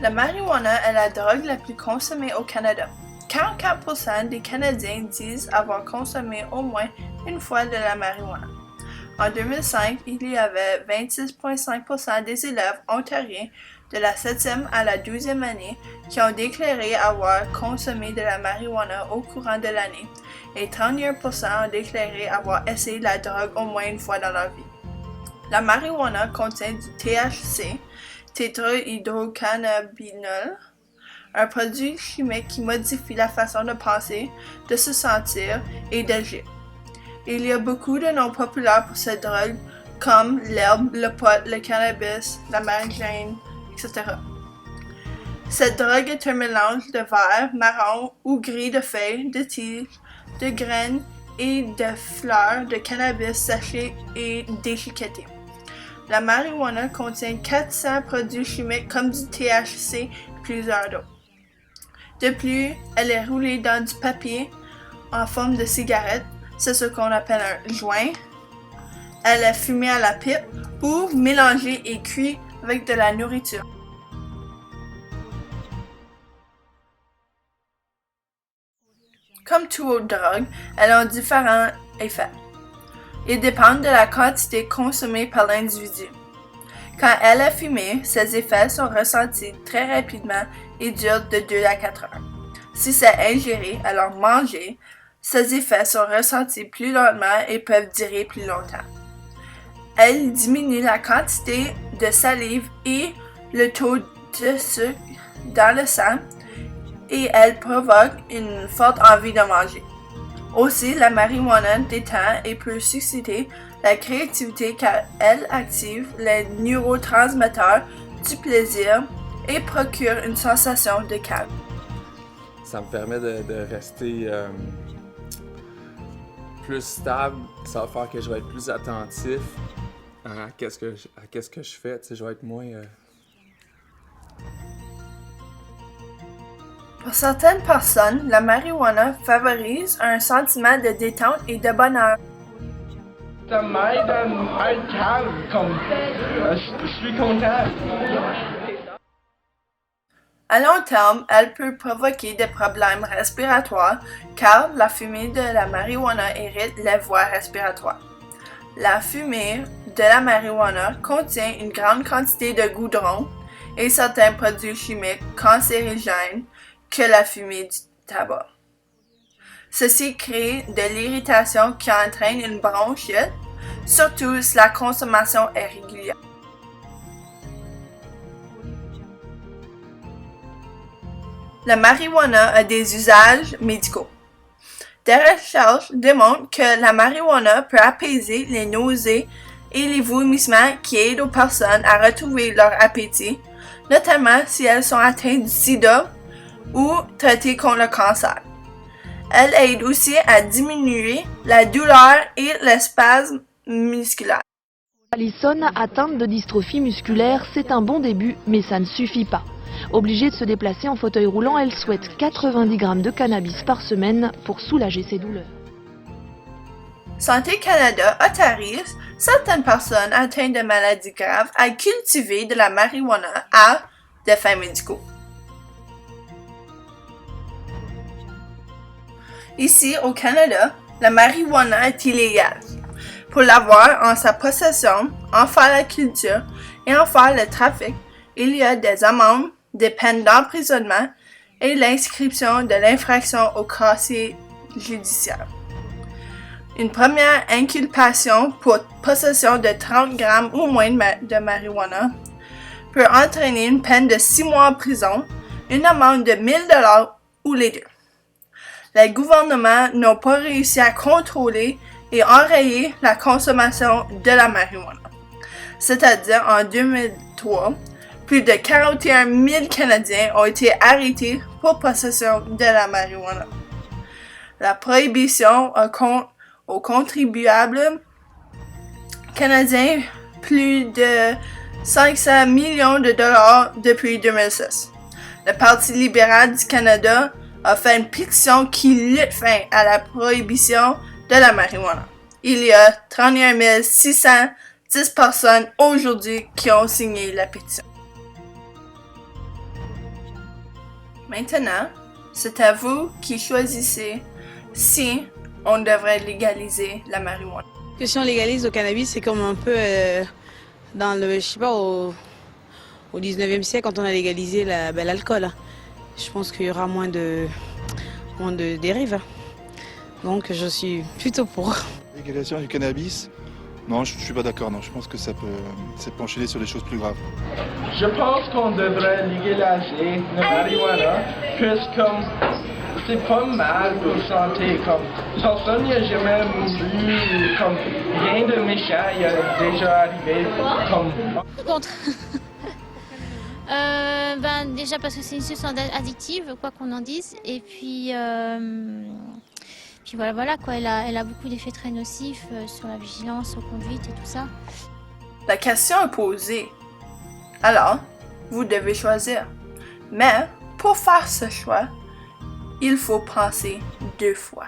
La marijuana est la drogue la plus consommée au Canada. 44% des Canadiens disent avoir consommé au moins une fois de la marijuana. En 2005, il y avait 26,5% des élèves ontariens de la 7e à la 12e année qui ont déclaré avoir consommé de la marijuana au courant de l'année et 31% ont déclaré avoir essayé la drogue au moins une fois dans leur vie. La marijuana contient du THC, tétrahydrocannabinol, un produit chimique qui modifie la façon de penser, de se sentir et d'agir. Il y a beaucoup de noms populaires pour cette drogue, comme l'herbe, le pot, le cannabis, la marijuana, etc. Cette drogue est un mélange de vert, marron ou gris de feuilles, de tiges, de graines et de fleurs de cannabis séchées et déchiquetées. La marijuana contient 400 produits chimiques comme du THC et plusieurs d'autres. De plus, elle est roulée dans du papier en forme de cigarette, c'est ce qu'on appelle un joint. Elle est fumée à la pipe ou mélangée et cuite avec de la nourriture. Comme toute autre drogue, elles ont différents effets. Ils dépendent de la quantité consommée par l'individu. Quand elle est fumée, ses effets sont ressentis très rapidement et durent de 2 à 4 heures. Si c'est ingéré, alors mangé, ces effets sont ressentis plus lentement et peuvent durer plus longtemps. Elle diminue la quantité de salive et le taux de sucre dans le sang et elle provoque une forte envie de manger. Aussi, la marijuana détend et peut susciter la créativité car elle active les neurotransmetteurs du plaisir et procure une sensation de calme. Ça me permet de rester plus stable, ça va faire que je vais être plus attentif à qu'est-ce que je fais, tu sais, je vais être moins... Pour certaines personnes, la marijuana favorise un sentiment de détente et de bonheur. Ça m'aide à être calme, comme je suis content. À long terme, elle peut provoquer des problèmes respiratoires car la fumée de la marijuana irrite les voies respiratoires. La fumée de la marijuana contient une grande quantité de goudron et certains produits chimiques cancérigènes que la fumée du tabac. Ceci crée de l'irritation qui entraîne une bronchite, surtout si la consommation est régulière. La marijuana a des usages médicaux. Des recherches démontrent que la marijuana peut apaiser les nausées et les vomissements qui aident aux personnes à retrouver leur appétit, notamment si elles sont atteintes du sida ou traitées contre le cancer. Elle aide aussi à diminuer la douleur et les spasmes musculaires. Alison, atteinte de dystrophie musculaire, c'est un bon début, mais ça ne suffit pas. Obligée de se déplacer en fauteuil roulant, elle souhaite 90 grammes de cannabis par semaine pour soulager ses douleurs. Santé Canada autorise certaines personnes atteintes de maladies graves à cultiver de la marijuana à des fins médicaux. Ici, au Canada, la marijuana est illégale. Pour l'avoir en sa possession, en faire la culture et en faire le trafic, il y a des amendes, des peines d'emprisonnement et l'inscription de l'infraction au casier judiciaire. Une première inculpation pour possession de 30 grammes ou moins de marijuana peut entraîner une peine de 6 mois en prison, une amende de 1 000 $ ou les deux. Les gouvernements n'ont pas réussi à contrôler et enrayer la consommation de la marijuana. C'est-à-dire en 2003, plus de 41 000 Canadiens ont été arrêtés pour possession de la marijuana. La prohibition aux contribuables canadiens plus de 500 millions de dollars depuis 2006. Le Parti libéral du Canada a fait une pétition qui lutte fin à la prohibition de la marijuana. Il y a 31 610 10 personnes aujourd'hui qui ont signé la pétition. Maintenant, c'est à vous qui choisissez si on devrait légaliser la marijuana. Que si on légalise le cannabis, c'est comme un peu dans le, je sais pas, au 19e siècle, quand on a légalisé l'alcool. Je pense qu'il y aura moins de dérives. Donc je suis plutôt pour. Légalisation du cannabis? Non, je suis pas d'accord. Non, je pense que ça peut enchaîner sur des choses plus graves. Je pense qu'on devrait légaliser la marijuana, puisque comme c'est pas mal pour la santé, comme personne n'y a jamais mouru, comme rien de méchant y a déjà arrivé, comme... Contre. Déjà parce que c'est une substance addictive, quoi qu'on en dise, et puis voilà quoi, elle a beaucoup d'effets très nocifs sur la vigilance, aux conduites et tout ça. La question est posée. Alors, vous devez choisir. Mais pour faire ce choix, il faut penser 2 fois.